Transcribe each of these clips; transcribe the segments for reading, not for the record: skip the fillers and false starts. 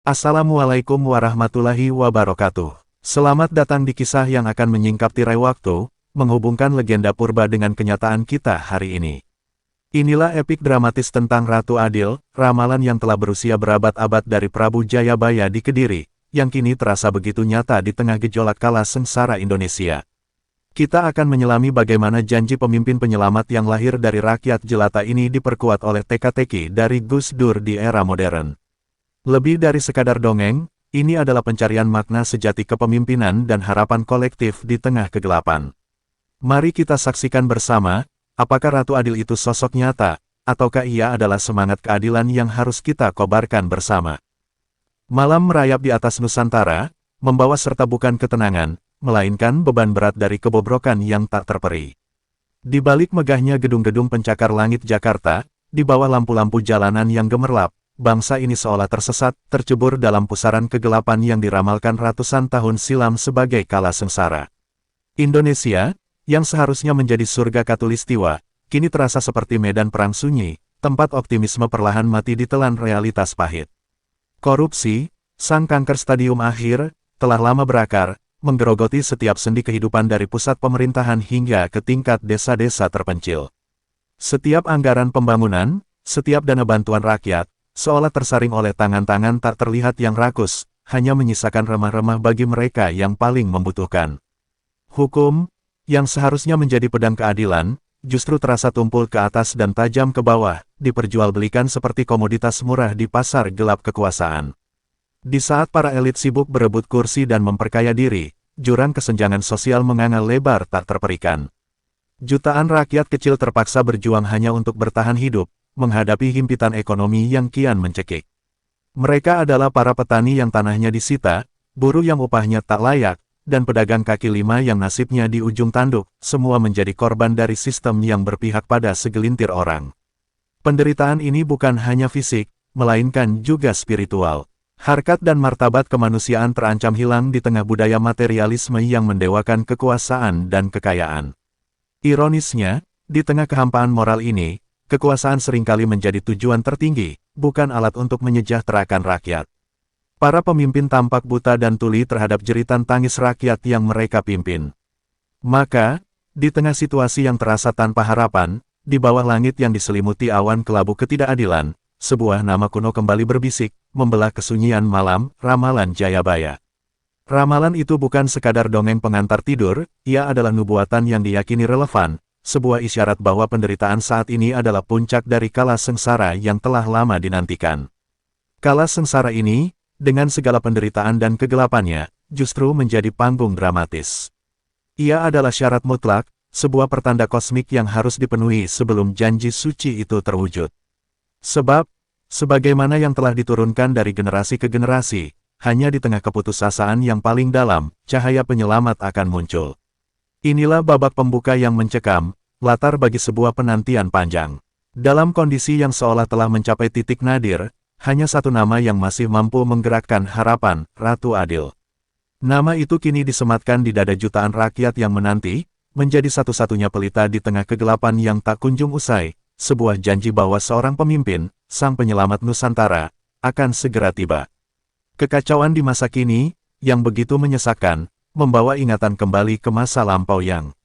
Assalamualaikum warahmatullahi wabarakatuh. Selamat datang di kisah yang akan menyingkap tirai waktu, menghubungkan legenda purba dengan kenyataan kita hari ini. Inilah epik dramatis tentang Ratu Adil, ramalan yang telah berusia berabad-abad dari Prabu Jayabaya di Kediri, yang kini terasa begitu nyata di tengah gejolak kala sengsara Indonesia. Kita akan menyelami bagaimana janji pemimpin penyelamat yang lahir dari rakyat jelata ini diperkuat oleh teka-teki dari Gus Dur di era modern. Lebih dari sekadar dongeng, ini adalah pencarian makna sejati kepemimpinan dan harapan kolektif di tengah kegelapan. Mari kita saksikan bersama, apakah Ratu Adil itu sosok nyata, ataukah ia adalah semangat keadilan yang harus kita kobarkan bersama. Malam merayap di atas Nusantara, membawa serta bukan ketenangan, melainkan beban berat dari kebobrokan yang tak terperi. Di balik megahnya gedung-gedung pencakar langit Jakarta, di bawah lampu-lampu jalanan yang gemerlap, bangsa ini seolah tersesat, tercebur dalam pusaran kegelapan yang diramalkan ratusan tahun silam sebagai kala sengsara. Indonesia, yang seharusnya menjadi surga Katulistiwa, kini terasa seperti medan perang sunyi, tempat optimisme perlahan mati ditelan realitas pahit. Korupsi, sang kanker stadium akhir, telah lama berakar, menggerogoti setiap sendi kehidupan dari pusat pemerintahan hingga ke tingkat desa-desa terpencil. Setiap anggaran pembangunan, setiap dana bantuan rakyat, seolah tersaring oleh tangan-tangan tak terlihat yang rakus, hanya menyisakan remah-remah bagi mereka yang paling membutuhkan. Hukum, yang seharusnya menjadi pedang keadilan, justru terasa tumpul ke atas dan tajam ke bawah, diperjualbelikan seperti komoditas murah di pasar gelap kekuasaan. Di saat para elit sibuk berebut kursi dan memperkaya diri, jurang kesenjangan sosial menganga lebar tak terperikan. Jutaan rakyat kecil terpaksa berjuang hanya untuk bertahan hidup, menghadapi himpitan ekonomi yang kian mencekik. Mereka adalah para petani yang tanahnya disita, buruh yang upahnya tak layak, dan pedagang kaki lima yang nasibnya di ujung tanduk, semua menjadi korban dari sistem yang berpihak pada segelintir orang. Penderitaan ini bukan hanya fisik, melainkan juga spiritual. Harkat dan martabat kemanusiaan terancam hilang di tengah budaya materialisme yang mendewakan kekuasaan dan kekayaan. Ironisnya, di tengah kehampaan moral ini, kekuasaan seringkali menjadi tujuan tertinggi, bukan alat untuk menyejahterakan rakyat. Para pemimpin tampak buta dan tuli terhadap jeritan tangis rakyat yang mereka pimpin. Maka, di tengah situasi yang terasa tanpa harapan, di bawah langit yang diselimuti awan kelabu ketidakadilan, sebuah nama kuno kembali berbisik, membelah kesunyian malam, ramalan Jayabaya. Ramalan itu bukan sekadar dongeng pengantar tidur, ia adalah nubuatan yang diyakini relevan, sebuah isyarat bahwa penderitaan saat ini adalah puncak dari kala sengsara yang telah lama dinantikan. Kala sengsara ini, dengan segala penderitaan dan kegelapannya, justru menjadi panggung dramatis. Ia adalah syarat mutlak, sebuah pertanda kosmik yang harus dipenuhi sebelum janji suci itu terwujud. Sebab, sebagaimana yang telah diturunkan dari generasi ke generasi, hanya di tengah keputusasaan yang paling dalam, cahaya penyelamat akan muncul. Inilah babak pembuka yang mencekam, latar bagi sebuah penantian panjang. Dalam kondisi yang seolah telah mencapai titik nadir, hanya satu nama yang masih mampu menggerakkan harapan, Ratu Adil. Nama itu kini disematkan di dada jutaan rakyat yang menanti, menjadi satu-satunya pelita di tengah kegelapan yang tak kunjung usai, sebuah janji bahwa seorang pemimpin, sang penyelamat Nusantara, akan segera tiba. Kekacauan di masa kini, yang begitu menyesakkan, membawa ingatan kembali ke masa lampau yang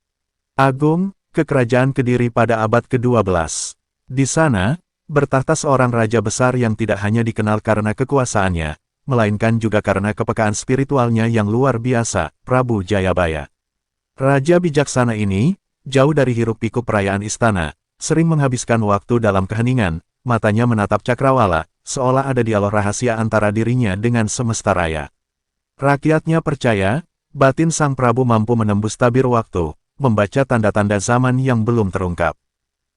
agung, ke kerajaan Kediri pada abad ke-12. Di sana, bertahta seorang raja besar yang tidak hanya dikenal karena kekuasaannya, melainkan juga karena kepekaan spiritualnya yang luar biasa, Prabu Jayabaya. Raja bijaksana ini, jauh dari hiruk-pikuk perayaan istana, sering menghabiskan waktu dalam keheningan, matanya menatap cakrawala, seolah ada dialog rahasia antara dirinya dengan semesta raya. Rakyatnya percaya, batin sang Prabu mampu menembus tabir waktu, membaca tanda-tanda zaman yang belum terungkap.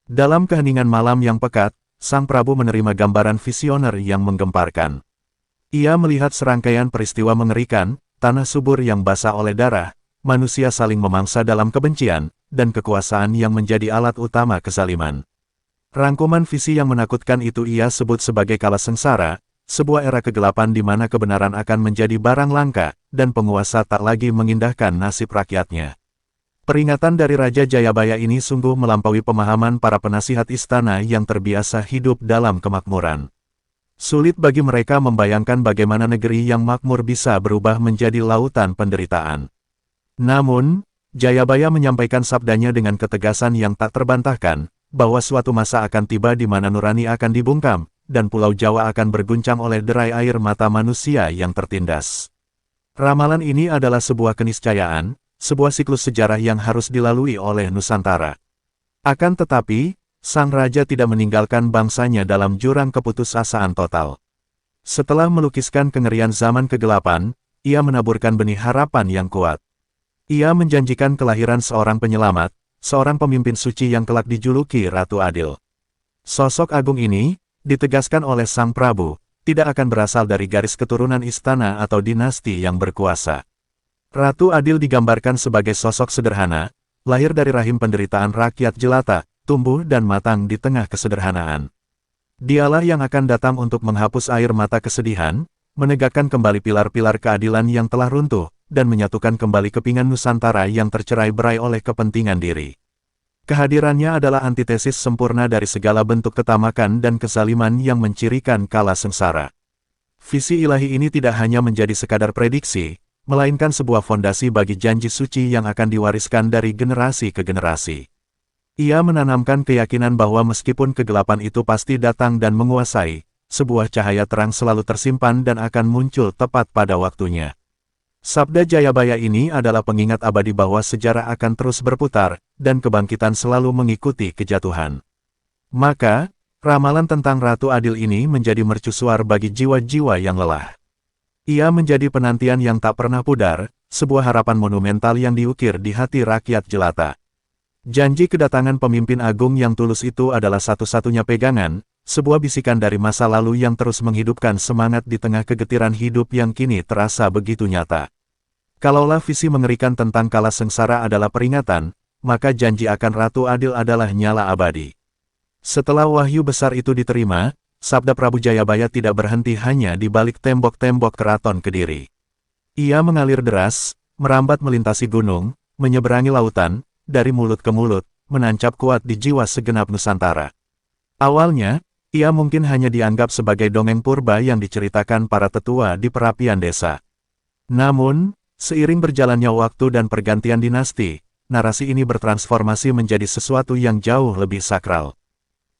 Dalam keheningan malam yang pekat, sang Prabu menerima gambaran visioner yang menggemparkan. Ia melihat serangkaian peristiwa mengerikan, tanah subur yang basah oleh darah, manusia saling memangsa dalam kebencian, dan kekuasaan yang menjadi alat utama kezaliman. Rangkuman visi yang menakutkan itu ia sebut sebagai kala sengsara, sebuah era kegelapan di mana kebenaran akan menjadi barang langka, dan penguasa tak lagi mengindahkan nasib rakyatnya. Peringatan dari Raja Jayabaya ini sungguh melampaui pemahaman para penasihat istana yang terbiasa hidup dalam kemakmuran. Sulit bagi mereka membayangkan bagaimana negeri yang makmur bisa berubah menjadi lautan penderitaan. Namun, Jayabaya menyampaikan sabdanya dengan ketegasan yang tak terbantahkan, bahwa suatu masa akan tiba di mana nurani akan dibungkam, dan Pulau Jawa akan berguncang oleh derai air mata manusia yang tertindas. Ramalan ini adalah sebuah keniscayaan, sebuah siklus sejarah yang harus dilalui oleh Nusantara. Akan tetapi, sang raja tidak meninggalkan bangsanya dalam jurang keputusasaan total. Setelah melukiskan kengerian zaman kegelapan, ia menaburkan benih harapan yang kuat. Ia menjanjikan kelahiran seorang penyelamat, seorang pemimpin suci yang kelak dijuluki Ratu Adil. Sosok agung ini, ditegaskan oleh Sang Prabu, tidak akan berasal dari garis keturunan istana atau dinasti yang berkuasa. Ratu Adil digambarkan sebagai sosok sederhana, lahir dari rahim penderitaan rakyat jelata, tumbuh dan matang di tengah kesederhanaan. Dialah yang akan datang untuk menghapus air mata kesedihan, menegakkan kembali pilar-pilar keadilan yang telah runtuh, dan menyatukan kembali kepingan Nusantara yang tercerai-berai oleh kepentingan diri. Kehadirannya adalah antitesis sempurna dari segala bentuk ketamakan dan kezaliman yang mencirikan kala sengsara. Visi ilahi ini tidak hanya menjadi sekadar prediksi, melainkan sebuah fondasi bagi janji suci yang akan diwariskan dari generasi ke generasi. Ia menanamkan keyakinan bahwa meskipun kegelapan itu pasti datang dan menguasai, sebuah cahaya terang selalu tersimpan dan akan muncul tepat pada waktunya. Sabda Jayabaya ini adalah pengingat abadi bahwa sejarah akan terus berputar, dan kebangkitan selalu mengikuti kejatuhan. Maka, ramalan tentang Ratu Adil ini menjadi mercusuar bagi jiwa-jiwa yang lelah. Ia menjadi penantian yang tak pernah pudar, sebuah harapan monumental yang diukir di hati rakyat jelata. Janji kedatangan pemimpin agung yang tulus itu adalah satu-satunya pegangan, sebuah bisikan dari masa lalu yang terus menghidupkan semangat di tengah kegetiran hidup yang kini terasa begitu nyata. Kalaulah visi mengerikan tentang kala sengsara adalah peringatan, maka janji akan Ratu Adil adalah nyala abadi. Setelah wahyu besar itu diterima, sabda Prabu Jayabaya tidak berhenti hanya di balik tembok-tembok keraton Kediri. Ia mengalir deras, merambat melintasi gunung, menyeberangi lautan, dari mulut ke mulut, menancap kuat di jiwa segenap Nusantara. Awalnya, ia mungkin hanya dianggap sebagai dongeng purba yang diceritakan para tetua di perapian desa. Namun, seiring berjalannya waktu dan pergantian dinasti, narasi ini bertransformasi menjadi sesuatu yang jauh lebih sakral.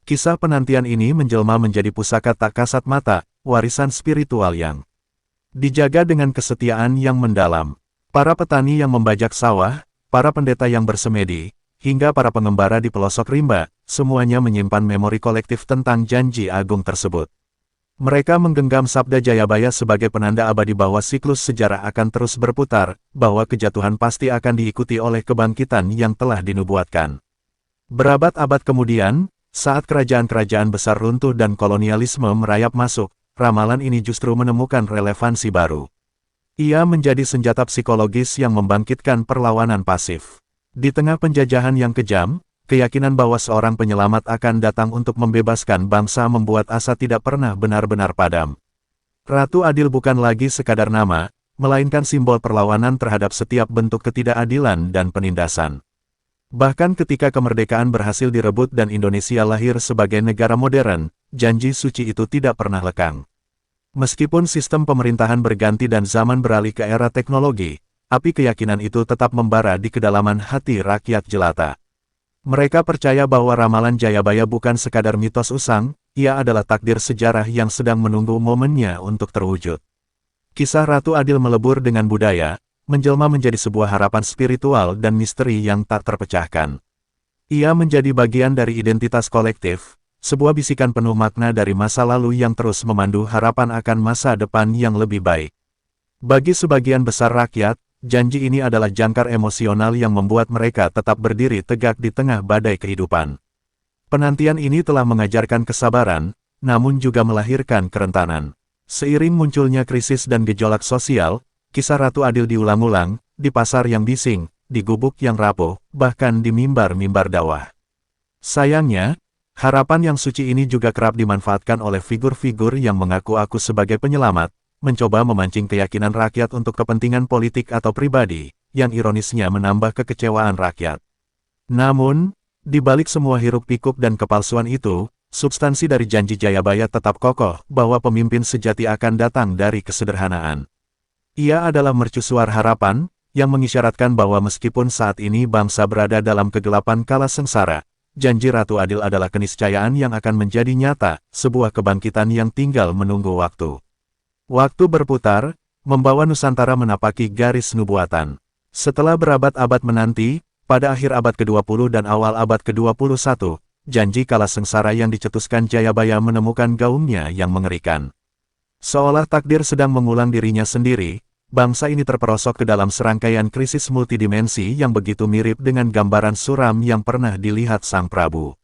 Kisah penantian ini menjelma menjadi pusaka tak kasat mata, warisan spiritual yang dijaga dengan kesetiaan yang mendalam. Para petani yang membajak sawah, para pendeta yang bersemedi, hingga para pengembara di pelosok rimba, semuanya menyimpan memori kolektif tentang janji agung tersebut. Mereka menggenggam sabda Jayabaya sebagai penanda abadi bahwa siklus sejarah akan terus berputar, bahwa kejatuhan pasti akan diikuti oleh kebangkitan yang telah dinubuatkan. Berabad-abad kemudian, saat kerajaan-kerajaan besar runtuh dan kolonialisme merayap masuk, ramalan ini justru menemukan relevansi baru. Ia menjadi senjata psikologis yang membangkitkan perlawanan pasif. Di tengah penjajahan yang kejam, keyakinan bahwa seorang penyelamat akan datang untuk membebaskan bangsa membuat asa tidak pernah benar-benar padam. Ratu Adil bukan lagi sekadar nama, melainkan simbol perlawanan terhadap setiap bentuk ketidakadilan dan penindasan. Bahkan ketika kemerdekaan berhasil direbut dan Indonesia lahir sebagai negara modern, janji suci itu tidak pernah lekang. Meskipun sistem pemerintahan berganti dan zaman beralih ke era teknologi, api keyakinan itu tetap membara di kedalaman hati rakyat jelata. Mereka percaya bahwa ramalan Jayabaya bukan sekadar mitos usang, ia adalah takdir sejarah yang sedang menunggu momennya untuk terwujud. Kisah Ratu Adil melebur dengan budaya, menjelma menjadi sebuah harapan spiritual dan misteri yang tak terpecahkan. Ia menjadi bagian dari identitas kolektif, sebuah bisikan penuh makna dari masa lalu yang terus memandu harapan akan masa depan yang lebih baik. Bagi sebagian besar rakyat, janji ini adalah jangkar emosional yang membuat mereka tetap berdiri tegak di tengah badai kehidupan. Penantian ini telah mengajarkan kesabaran, namun juga melahirkan kerentanan. Seiring munculnya krisis dan gejolak sosial, kisah Ratu Adil diulang-ulang, di pasar yang bising, di gubuk yang rapuh, bahkan di mimbar-mimbar dakwah. Sayangnya, harapan yang suci ini juga kerap dimanfaatkan oleh figur-figur yang mengaku-aku sebagai penyelamat, mencoba memancing keyakinan rakyat untuk kepentingan politik atau pribadi, yang ironisnya menambah kekecewaan rakyat. Namun, di balik semua hiruk-pikuk dan kepalsuan itu, substansi dari janji Jayabaya tetap kokoh bahwa pemimpin sejati akan datang dari kesederhanaan. Ia adalah mercusuar harapan, yang mengisyaratkan bahwa meskipun saat ini bangsa berada dalam kegelapan kala sengsara, janji Ratu Adil adalah keniscayaan yang akan menjadi nyata, sebuah kebangkitan yang tinggal menunggu waktu. Waktu berputar, membawa Nusantara menapaki garis nubuatan. Setelah berabad-abad menanti, pada akhir abad ke-20 dan awal abad ke-21, janji kala sengsara yang dicetuskan Jayabaya menemukan gaungnya yang mengerikan. Seolah takdir sedang mengulang dirinya sendiri, bangsa ini terperosok ke dalam serangkaian krisis multidimensi yang begitu mirip dengan gambaran suram yang pernah dilihat Sang Prabu.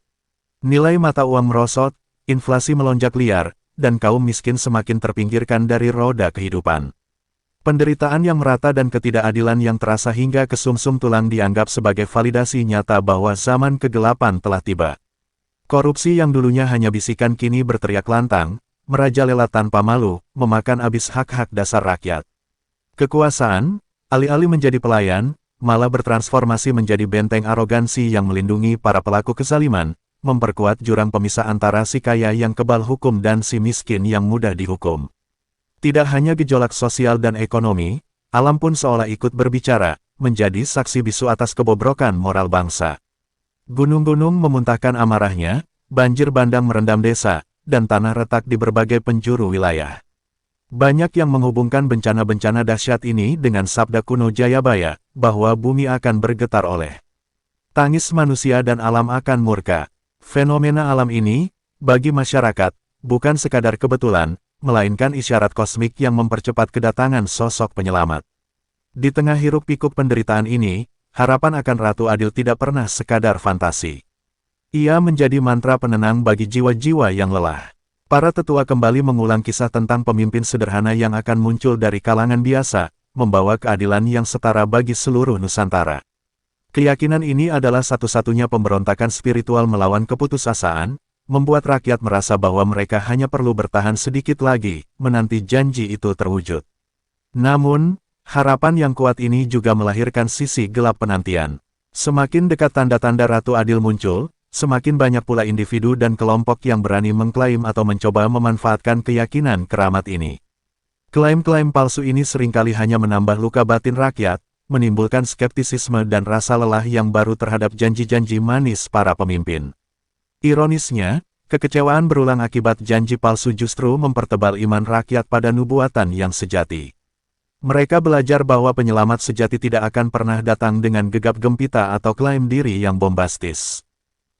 Nilai mata uang merosot, inflasi melonjak liar, dan kaum miskin semakin terpinggirkan dari roda kehidupan. Penderitaan yang merata dan ketidakadilan yang terasa hingga ke sumsum tulang dianggap sebagai validasi nyata bahwa zaman kegelapan telah tiba. Korupsi yang dulunya hanya bisikan kini berteriak lantang, merajalela tanpa malu, memakan habis hak-hak dasar rakyat. Kekuasaan, alih-alih menjadi pelayan, malah bertransformasi menjadi benteng arogansi yang melindungi para pelaku kezaliman, memperkuat jurang pemisah antara si kaya yang kebal hukum dan si miskin yang mudah dihukum. Tidak hanya gejolak sosial dan ekonomi, alam pun seolah ikut berbicara, menjadi saksi bisu atas kebobrokan moral bangsa. Gunung-gunung memuntahkan amarahnya, banjir bandang merendam desa, dan tanah retak di berbagai penjuru wilayah. Banyak yang menghubungkan bencana-bencana dahsyat ini dengan sabda kuno Jayabaya, bahwa bumi akan bergetar oleh tangis manusia dan alam akan murka. Fenomena alam ini, bagi masyarakat, bukan sekadar kebetulan, melainkan isyarat kosmik yang mempercepat kedatangan sosok penyelamat. Di tengah hiruk-pikuk penderitaan ini, harapan akan Ratu Adil tidak pernah sekadar fantasi. Ia menjadi mantra penenang bagi jiwa-jiwa yang lelah. Para tetua kembali mengulang kisah tentang pemimpin sederhana yang akan muncul dari kalangan biasa, membawa keadilan yang setara bagi seluruh Nusantara. Keyakinan ini adalah satu-satunya pemberontakan spiritual melawan keputusasaan, membuat rakyat merasa bahwa mereka hanya perlu bertahan sedikit lagi, menanti janji itu terwujud. Namun, harapan yang kuat ini juga melahirkan sisi gelap penantian. Semakin dekat tanda-tanda Ratu Adil muncul, semakin banyak pula individu dan kelompok yang berani mengklaim atau mencoba memanfaatkan keyakinan keramat ini. Klaim-klaim palsu ini seringkali hanya menambah luka batin rakyat, menimbulkan skeptisisme dan rasa lelah yang baru terhadap janji-janji manis para pemimpin. Ironisnya, kekecewaan berulang akibat janji palsu justru mempertebal iman rakyat pada nubuatan yang sejati. Mereka belajar bahwa penyelamat sejati tidak akan pernah datang dengan gegap gempita atau klaim diri yang bombastis.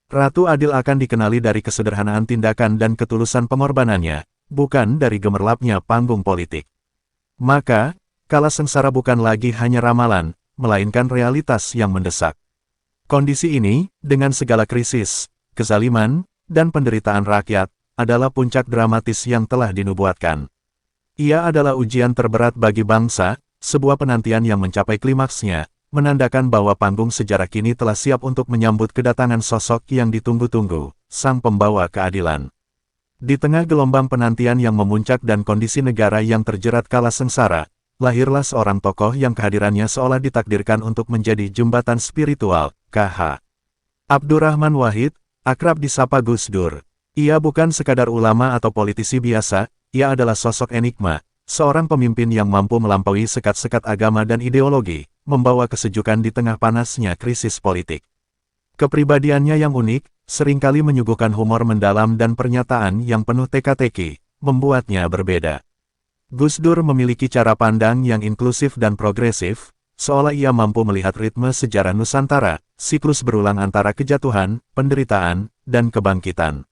Ratu Adil akan dikenali dari kesederhanaan tindakan dan ketulusan pengorbanannya, bukan dari gemerlapnya panggung politik. Maka, kala sengsara bukan lagi hanya ramalan, melainkan realitas yang mendesak. Kondisi ini, dengan segala krisis, kezaliman, dan penderitaan rakyat, adalah puncak dramatis yang telah dinubuatkan. Ia adalah ujian terberat bagi bangsa, sebuah penantian yang mencapai klimaksnya, menandakan bahwa panggung sejarah kini telah siap untuk menyambut kedatangan sosok yang ditunggu-tunggu, sang pembawa keadilan. Di tengah gelombang penantian yang memuncak dan kondisi negara yang terjerat kala sengsara, lahirlah seorang tokoh yang kehadirannya seolah ditakdirkan untuk menjadi jembatan spiritual, K.H. Abdurrahman Wahid, akrab disapa Gus Dur. Ia bukan sekadar ulama atau politisi biasa, ia adalah sosok enigma, seorang pemimpin yang mampu melampaui sekat-sekat agama dan ideologi, membawa kesejukan di tengah panasnya krisis politik. Kepribadiannya yang unik, seringkali menyuguhkan humor mendalam dan pernyataan yang penuh teka-teki, membuatnya berbeda. Gus Dur memiliki cara pandang yang inklusif dan progresif, seolah ia mampu melihat ritme sejarah Nusantara, siklus berulang antara kejatuhan, penderitaan, dan kebangkitan.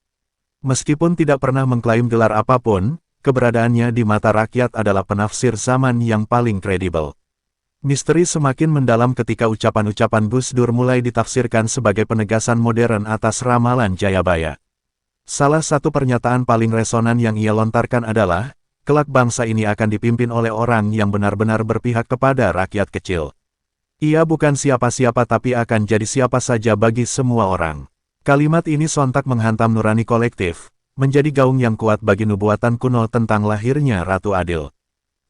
Meskipun tidak pernah mengklaim gelar apapun, keberadaannya di mata rakyat adalah penafsir zaman yang paling kredibel. Misteri semakin mendalam ketika ucapan-ucapan Gus Dur mulai ditafsirkan sebagai penegasan modern atas ramalan Jayabaya. Salah satu pernyataan paling resonan yang ia lontarkan adalah, kelak bangsa ini akan dipimpin oleh orang yang benar-benar berpihak kepada rakyat kecil. Ia bukan siapa-siapa tapi akan jadi siapa saja bagi semua orang. Kalimat ini sontak menghantam nurani kolektif, menjadi gaung yang kuat bagi nubuatan kuno tentang lahirnya Ratu Adil.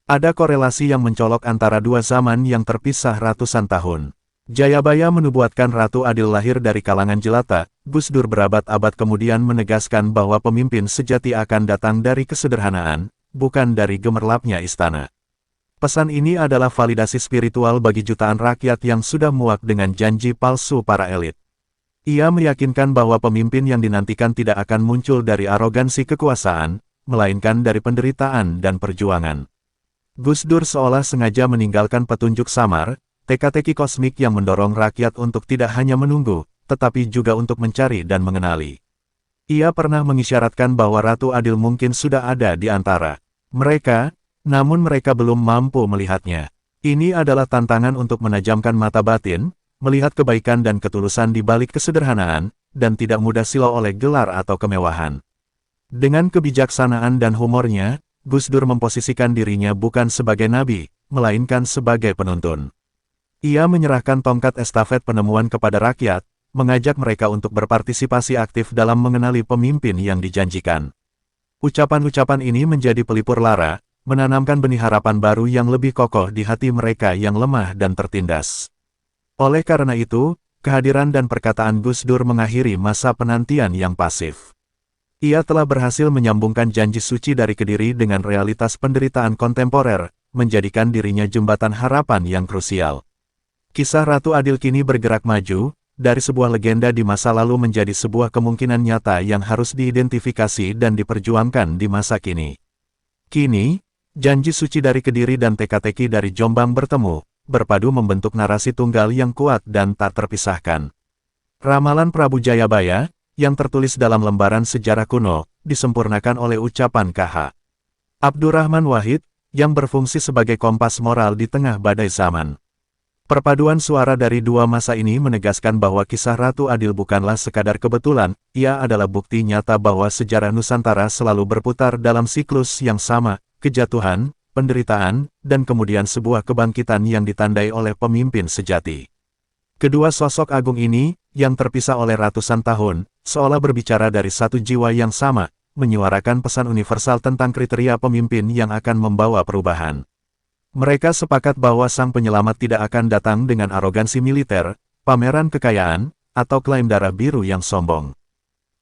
Ada korelasi yang mencolok antara dua zaman yang terpisah ratusan tahun. Jayabaya menubuatkan Ratu Adil lahir dari kalangan jelata. Gus Dur berabad-abad kemudian menegaskan bahwa pemimpin sejati akan datang dari kesederhanaan, bukan dari gemerlapnya istana. Pesan ini adalah validasi spiritual bagi jutaan rakyat yang sudah muak dengan janji palsu para elit. Ia meyakinkan bahwa pemimpin yang dinantikan tidak akan muncul dari arogansi kekuasaan, melainkan dari penderitaan dan perjuangan. Gus Dur seolah sengaja meninggalkan petunjuk samar, teka-teki kosmik yang mendorong rakyat untuk tidak hanya menunggu, tetapi juga untuk mencari dan mengenali. Ia pernah mengisyaratkan bahwa Ratu Adil mungkin sudah ada di antara mereka, namun mereka belum mampu melihatnya. Ini adalah tantangan untuk menajamkan mata batin, melihat kebaikan dan ketulusan di balik kesederhanaan, dan tidak mudah silau oleh gelar atau kemewahan. Dengan kebijaksanaan dan humornya, Gus Dur memposisikan dirinya bukan sebagai nabi, melainkan sebagai penuntun. Ia menyerahkan tongkat estafet penemuan kepada rakyat, mengajak mereka untuk berpartisipasi aktif dalam mengenali pemimpin yang dijanjikan. Ucapan-ucapan ini menjadi pelipur lara, menanamkan benih harapan baru yang lebih kokoh di hati mereka yang lemah dan tertindas. Oleh karena itu, kehadiran dan perkataan Gus Dur mengakhiri masa penantian yang pasif. Ia telah berhasil menyambungkan janji suci dari Kediri dengan realitas penderitaan kontemporer, menjadikan dirinya jembatan harapan yang krusial. Kisah Ratu Adil kini bergerak maju, dari sebuah legenda di masa lalu menjadi sebuah kemungkinan nyata yang harus diidentifikasi dan diperjuangkan di masa kini. Kini, janji suci dari Kediri dan teka-teki dari Jombang bertemu, berpadu membentuk narasi tunggal yang kuat dan tak terpisahkan. Ramalan Prabu Jayabaya, yang tertulis dalam lembaran sejarah kuno, disempurnakan oleh ucapan K.H. Abdurrahman Wahid, yang berfungsi sebagai kompas moral di tengah badai zaman. Perpaduan suara dari dua masa ini menegaskan bahwa kisah Ratu Adil bukanlah sekadar kebetulan, ia adalah bukti nyata bahwa sejarah Nusantara selalu berputar dalam siklus yang sama, kejatuhan, penderitaan, dan kemudian sebuah kebangkitan yang ditandai oleh pemimpin sejati. Kedua sosok agung ini, yang terpisah oleh ratusan tahun, seolah berbicara dari satu jiwa yang sama, menyuarakan pesan universal tentang kriteria pemimpin yang akan membawa perubahan. Mereka sepakat bahwa sang penyelamat tidak akan datang dengan arogansi militer, pameran kekayaan, atau klaim darah biru yang sombong.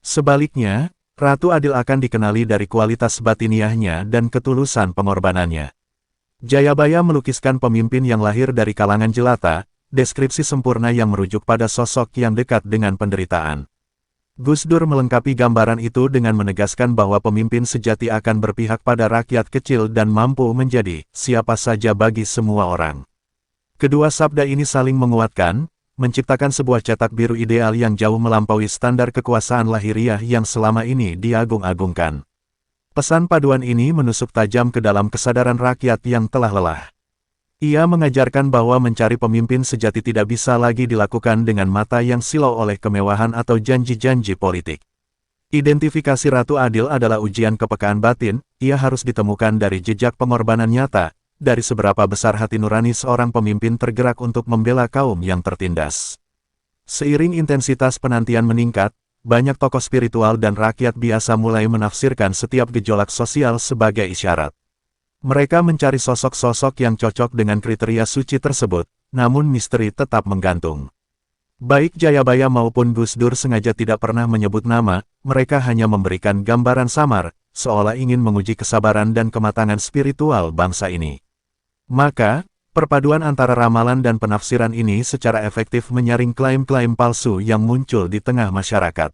Sebaliknya, Ratu Adil akan dikenali dari kualitas batiniahnya dan ketulusan pengorbanannya. Jayabaya melukiskan pemimpin yang lahir dari kalangan jelata, deskripsi sempurna yang merujuk pada sosok yang dekat dengan penderitaan. Gus Dur melengkapi gambaran itu dengan menegaskan bahwa pemimpin sejati akan berpihak pada rakyat kecil dan mampu menjadi siapa saja bagi semua orang. Kedua sabda ini saling menguatkan, menciptakan sebuah cetak biru ideal yang jauh melampaui standar kekuasaan lahiriah yang selama ini diagung-agungkan. Pesan paduan ini menusuk tajam ke dalam kesadaran rakyat yang telah lelah. Ia mengajarkan bahwa mencari pemimpin sejati tidak bisa lagi dilakukan dengan mata yang silau oleh kemewahan atau janji-janji politik. Identifikasi Ratu Adil adalah ujian kepekaan batin, ia harus ditemukan dari jejak pengorbanan nyata, dari seberapa besar hati nurani seorang pemimpin tergerak untuk membela kaum yang tertindas. Seiring intensitas penantian meningkat, banyak tokoh spiritual dan rakyat biasa mulai menafsirkan setiap gejolak sosial sebagai isyarat. Mereka mencari sosok-sosok yang cocok dengan kriteria suci tersebut, namun misteri tetap menggantung. Baik Jayabaya maupun Gus Dur sengaja tidak pernah menyebut nama, mereka hanya memberikan gambaran samar, seolah ingin menguji kesabaran dan kematangan spiritual bangsa ini. Maka, perpaduan antara ramalan dan penafsiran ini secara efektif menyaring klaim-klaim palsu yang muncul di tengah masyarakat.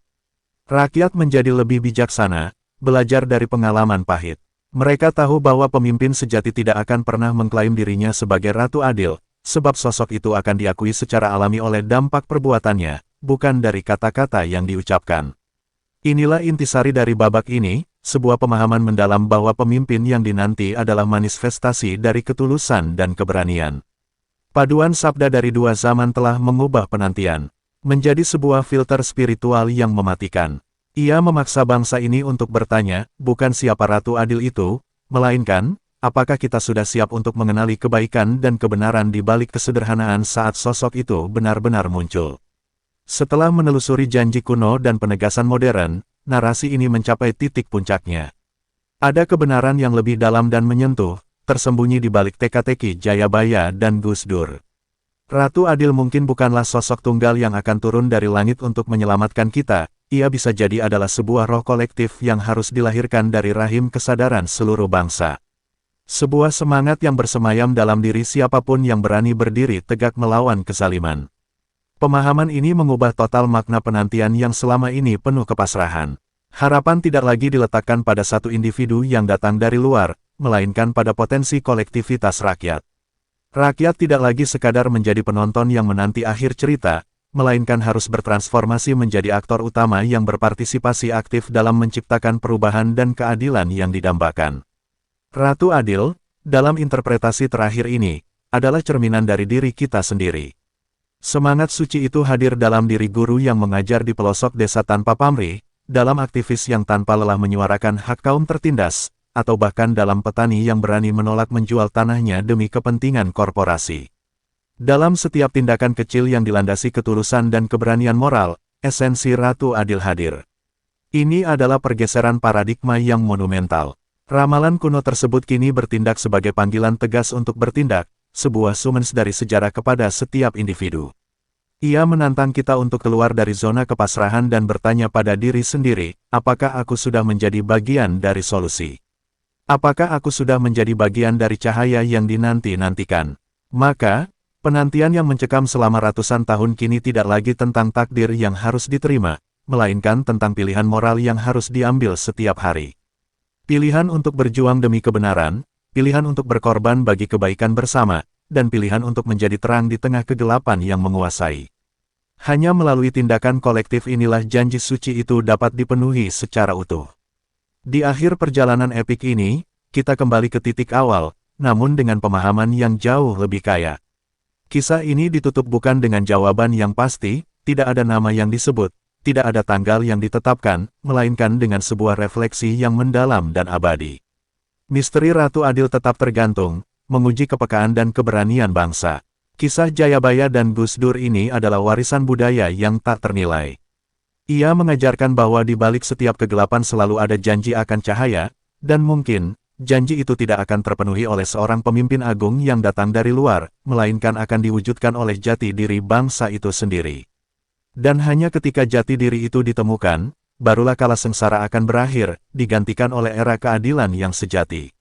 Rakyat menjadi lebih bijaksana, belajar dari pengalaman pahit. Mereka tahu bahwa pemimpin sejati tidak akan pernah mengklaim dirinya sebagai Ratu Adil, sebab sosok itu akan diakui secara alami oleh dampak perbuatannya, bukan dari kata-kata yang diucapkan. Inilah intisari dari babak ini, sebuah pemahaman mendalam bahwa pemimpin yang dinanti adalah manifestasi dari ketulusan dan keberanian. Paduan sabda dari dua zaman telah mengubah penantian menjadi sebuah filter spiritual yang mematikan. Ia memaksa bangsa ini untuk bertanya, bukan siapa Ratu Adil itu, melainkan, apakah kita sudah siap untuk mengenali kebaikan dan kebenaran di balik kesederhanaan saat sosok itu benar-benar muncul. Setelah menelusuri janji kuno dan penegasan modern, narasi ini mencapai titik puncaknya. Ada kebenaran yang lebih dalam dan menyentuh, tersembunyi di balik teka-teki Jayabaya dan Gus Dur. Ratu Adil mungkin bukanlah sosok tunggal yang akan turun dari langit untuk menyelamatkan kita, ia bisa jadi adalah sebuah roh kolektif yang harus dilahirkan dari rahim kesadaran seluruh bangsa. Sebuah semangat yang bersemayam dalam diri siapapun yang berani berdiri tegak melawan kezaliman. Pemahaman ini mengubah total makna penantian yang selama ini penuh kepasrahan. Harapan tidak lagi diletakkan pada satu individu yang datang dari luar, melainkan pada potensi kolektivitas rakyat. Rakyat tidak lagi sekadar menjadi penonton yang menanti akhir cerita, melainkan harus bertransformasi menjadi aktor utama yang berpartisipasi aktif dalam menciptakan perubahan dan keadilan yang didambakan. Ratu Adil, dalam interpretasi terakhir ini, adalah cerminan dari diri kita sendiri. Semangat suci itu hadir dalam diri guru yang mengajar di pelosok desa tanpa pamrih, dalam aktivis yang tanpa lelah menyuarakan hak kaum tertindas, atau bahkan dalam petani yang berani menolak menjual tanahnya demi kepentingan korporasi. Dalam setiap tindakan kecil yang dilandasi ketulusan dan keberanian moral, esensi Ratu Adil hadir. Ini adalah pergeseran paradigma yang monumental. Ramalan kuno tersebut kini bertindak sebagai panggilan tegas untuk bertindak, sebuah summons dari sejarah kepada setiap individu. Ia menantang kita untuk keluar dari zona kepasrahan dan bertanya pada diri sendiri, apakah aku sudah menjadi bagian dari solusi? Apakah aku sudah menjadi bagian dari cahaya yang dinanti-nantikan? Maka, penantian yang mencekam selama ratusan tahun kini tidak lagi tentang takdir yang harus diterima, melainkan tentang pilihan moral yang harus diambil setiap hari. Pilihan untuk berjuang demi kebenaran, pilihan untuk berkorban bagi kebaikan bersama, dan pilihan untuk menjadi terang di tengah kegelapan yang menguasai. Hanya melalui tindakan kolektif inilah janji suci itu dapat dipenuhi secara utuh. Di akhir perjalanan epik ini, kita kembali ke titik awal, namun dengan pemahaman yang jauh lebih kaya. Kisah ini ditutup bukan dengan jawaban yang pasti, tidak ada nama yang disebut, tidak ada tanggal yang ditetapkan, melainkan dengan sebuah refleksi yang mendalam dan abadi. Misteri Ratu Adil tetap tergantung, menguji kepekaan dan keberanian bangsa. Kisah Jayabaya dan Gus Dur ini adalah warisan budaya yang tak ternilai. Ia mengajarkan bahwa di balik setiap kegelapan selalu ada janji akan cahaya, dan mungkin, janji itu tidak akan terpenuhi oleh seorang pemimpin agung yang datang dari luar, melainkan akan diwujudkan oleh jati diri bangsa itu sendiri. Dan hanya ketika jati diri itu ditemukan, barulah kala sengsara akan berakhir, digantikan oleh era keadilan yang sejati.